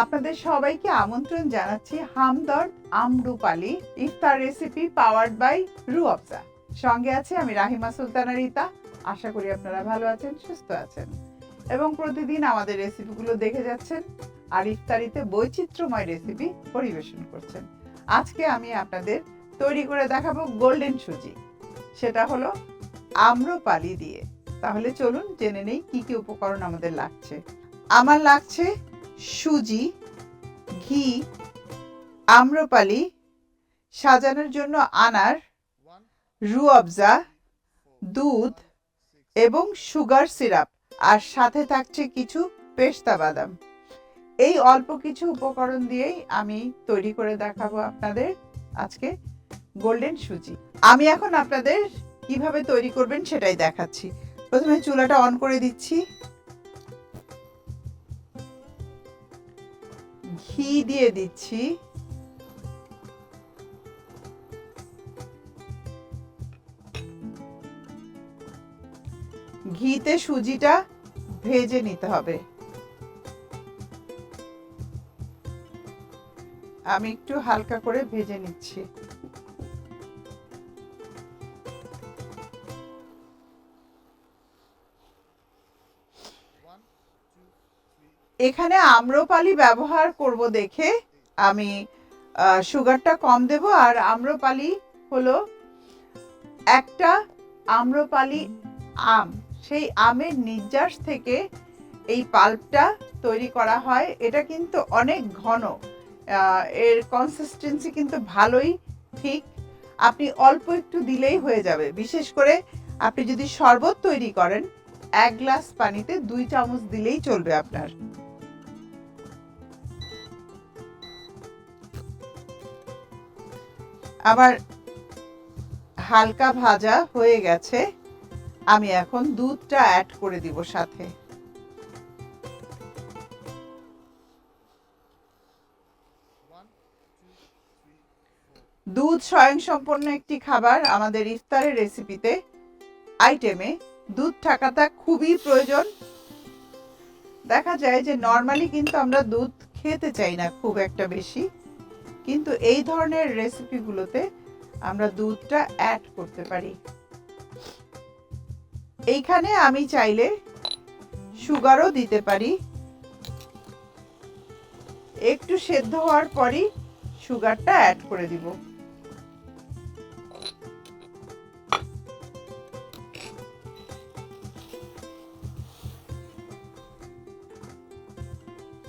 আপনাদের সবাইকে আমন্ত্রণ জানাচ্ছি হামদর্দ আমরুপালি ইফতার রেসিপি পাওয়ার্ড বাই রুয়াবজা। সঙ্গে আছে আমি রাহিমা সুলতানা রিতা। আশা করি আপনারা ভালো আছেন, সুস্থ আছেন এবং প্রতিদিন আমাদের রেসিপিগুলো দেখে যাচ্ছেন আর ইফতারিতে বৈচিত্র্যময় রেসিপি পরিবেশন করছেন। আজকে আমি আপনাদের তৈরি করে দেখাবো গোল্ডেন সুজি। সেটা হলো আম্রপালি দিয়ে। তাহলে চলুন জেনে নেই কি কি উপকরণ আমাদের লাগছে। আমার লাগছে সুজি, ঘি, আম্রপালি, সাজানোর জন্য আনার, রুয়াবজা, দুধ এবং সুগার সিরাপ, আর সাথে থাকছে কিছু পেস্তা বাদাম। এই অল্প কিছু উপকরণ দিয়েই আমি তৈরি করে দেখাবো আপনাদের আজকে গোল্ডেন সুজি। আমি এখন আপনাদের কিভাবে তৈরি করবেন সেটাই দেখাচ্ছি। প্রথমে চুলাটা অন করে দিচ্ছি, ঘি দিয়ে দিচ্ছি, ঘিতে সুজিটা ভেজে নিতে হবে। আমি একটু হালকা করে ভেজে নিচ্ছি। এখানে আম্রপালি ব্যবহার করব দেখে আমি সুগারটা কম দেব। আর আম্রপালি হলো একটা আম্রপালি আম, সেই আমের নির্যাস থেকে এই পাল্পটা তৈরি করা হয়। এটা কিন্তু অনেক ঘন, এর কনসিস্টেন্সি কিন্তু ভালোই ঠিক। আপনি অল্প একটু দিলেই হয়ে যাবে। বিশেষ করে আপনি যদি শরবত তৈরি করেন 1 গ্লাস পানিতে 2 চামচ দিলেই চলবে আপনার। আবার হালকা ভাজা হয়ে গেছে, আমি এখন দুধটা অ্যাড করে দিব সাথে। দুধ স্বয়ংসম্পন্ন একটি খাবার। আমাদের ইফতারের রেসিপিতে আইটেমে দুধ থাকাটা খুবই প্রয়োজন। দেখা যায় যে নর্মালি কিন্তু আমরা দুধ খেতে চাই না খুব একটা বেশি, কিন্তু এই ধরনের রেসিপিগুলোতে আমরা দুধটা অ্যাড করতে পারি। এইখানে আমি চাইলে সুগারও দিতে পারি। একটু সেদ্ধ হওয়ার পরই সুগারটা অ্যাড করে দিব।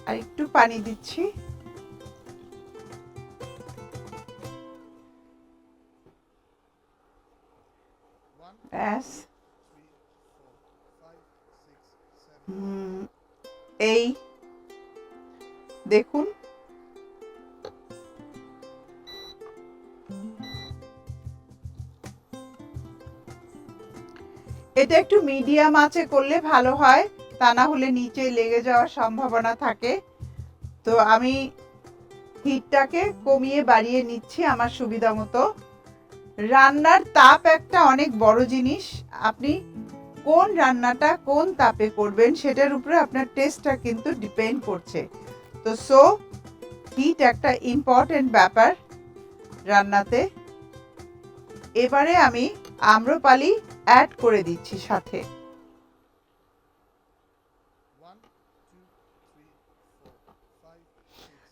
আর একটু পানি দিচ্ছি। ব্যাস, এই দেখুন এটা একটু মিডিয়াম আঁচে করলে ভালো হয়, তা না হলে নিচে লেগে যাওয়ার সম্ভাবনা থাকে। তো আমি হিটটাকে কমিয়ে বাড়িয়ে নিচ্ছি আমার সুবিধা মতো। রান্নার তাপ একটা অনেক বড় জিনিস। আপনি কোন রান্নাটা কোন তাপে করবেন সেটার উপরে আপনার টেস্টটা কিন্তু ডিপেন্ড করছে। তো হিট একটা ইম্পর্টেন্ট ব্যাপার রান্নাতে। এবারে আমি আম্রপালি অ্যাড করে দিচ্ছি সাথে।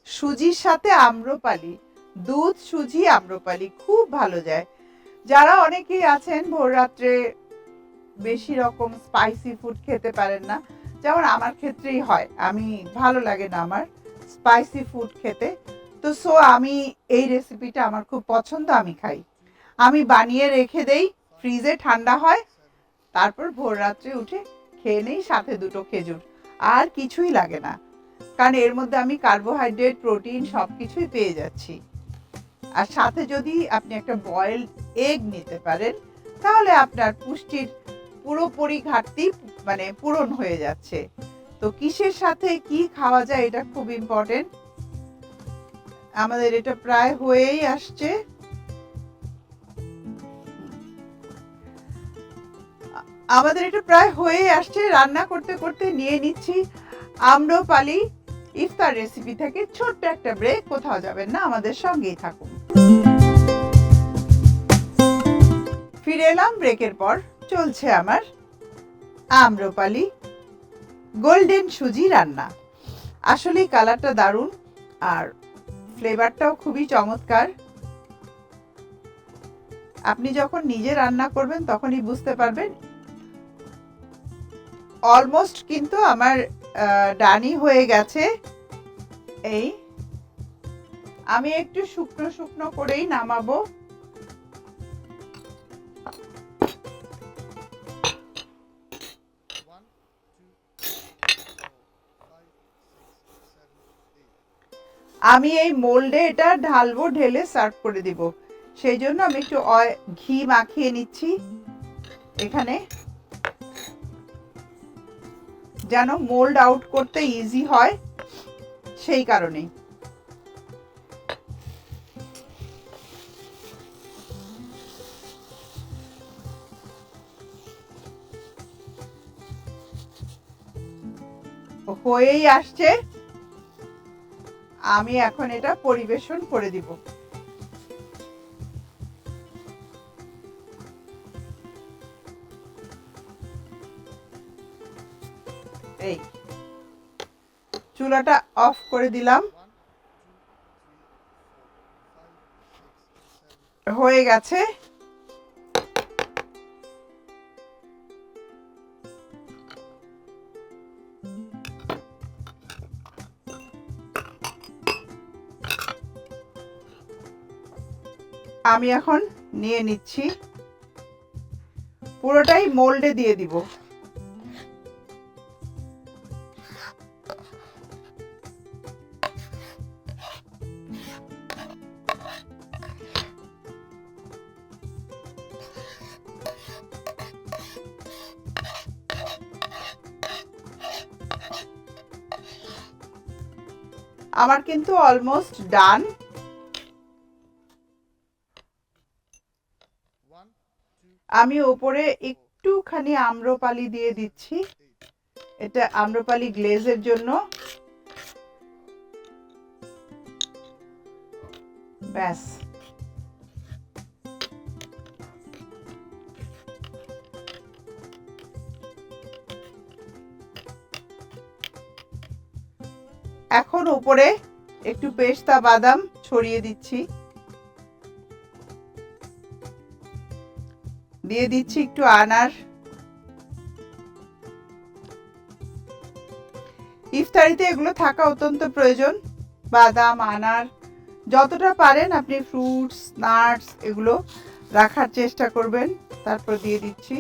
সুজির সাথে আম্রপালি, দুধ সুজি আম্রপালি খুব ভালো যায়। যারা অনেকেই আছেন ভোর রাত্রে বেশি রকম স্পাইসি ফুড খেতে পারেন না, যেমন আমার ক্ষেত্রেই হয়, আমি ভালো লাগে না আমার স্পাইসি ফুড খেতে। তো আমি এই রেসিপিটা আমার খুব পছন্দ, আমি খাই। আমি বানিয়ে রেখে দেই, ফ্রিজে ঠান্ডা হয়, তারপর ভোর রাত্রে উঠে খেয়ে নেই, সাথে 2টো খেজুর। আর কিছুই লাগে না, কারণ এর মধ্যে আমি কার্বোহাইড্রেট, প্রোটিন সবকিছুই পেয়ে যাচ্ছি। আর সাথে যদি আপনি একটা বয়েলড এগ নিতে পারেন তাহলে আপনার পুষ্টির পুরোপুরি ঘাটতি পূরণ হয়ে যাচ্ছে। তো কিসের সাথে কি খাওয়া যায় এটা খুব ইম্পর্টেন্ট। আমাদের এটা প্রায় হয়েই আসছে। রান্না করতে করতে নিয়ে নিচ্ছি আম্রপালি ইফতার রেসিপি থেকে ছোট্ট একটা ব্রেক, কোথাও যাবেন না, আমাদের সঙ্গেই থাকুন। ফিরে এলাম ব্রেকের পর। চলছে আমার আম্রপালি গোল্ডেন সুজি রান্না। আসলেই কালারটা দারুণ আর ফ্লেভারটাও খুবই চমৎকার। আপনি যখন নিজে রান্না করবেন তখনই বুঝতে পারবেন। অলমোস্ট কিন্তু আমার ডানি হয়ে গেছে। এই আমি একটু শুকনো শুকনো করেই নামাবো। আমি এই মোল্ডে এটা ঢালবো, ঢেলে সার্ভ করে দিব। সেই জন্য আমি একটু ঘি মাখিয়ে নিচ্ছি এখানে, যেন মোল্ড আউট করতে ইজি হয়, সেই কারণেই। হয়েই আসছে, আমি এখন এটা পরিবেশন করে দিব। এই চুলাটা অফ করে দিলাম, হয়ে গেছে। আমি এখন নিয়ে নিচ্ছি, পুরোটাই মোল্ডে দিয়ে দিব। আমার কিন্তু অলমোস্ট ডান। আমি উপরে একটুখানি আম্রপালি দিয়ে দিচ্ছি, এটা আম্রপালি গ্লেজের জন্য। ব্যাস, এখন উপরে একটু পেস্তা বাদাম ছড়িয়ে দিচ্ছি, দিয়ে দিচ্ছি একটু আনার। ইফতারিতে এগুলো থাকা অত্যন্ত প্রয়োজন, বাদাম আনার যতটা পারেন আপনি ফ্রুটস নাটস এগুলো রাখার চেষ্টা করবেন। তারপর দিয়ে দিচ্ছি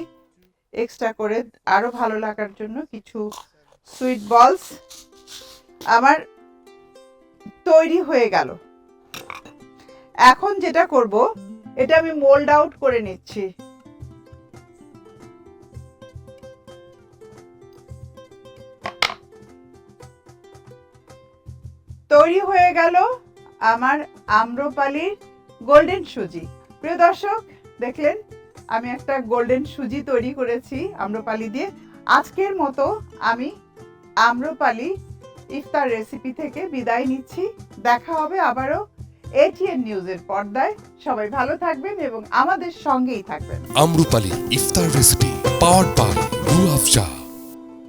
এক্সট্রা করে আরো ভালো লাগার জন্য কিছু সুইট বলস। আমার তৈরি হয়ে গেল। এখন যেটা করব, এটা আমি মোল্ড আউট করে নিচ্ছি। তৈরি হয়ে গেল আমার আম্রপালির গোল্ডেন সুজি। প্রিয় দর্শক, দেখলেন আমি একটা গোল্ডেন সুজি তৈরি করেছি আম্রপালি দিয়ে। আজকের মতো আমি আম্রপালি ইফতার রেসিপি থেকে বিদায় নিচ্ছি। দেখা হবে আবারও এটিএন নিউজের পর্দায়। সবাই ভালো থাকবেন এবং আমাদের সঙ্গেই থাকবেন। আম্রপালি ইফতার রেসিপি পাওয়ার্ড বাই রু আফজা।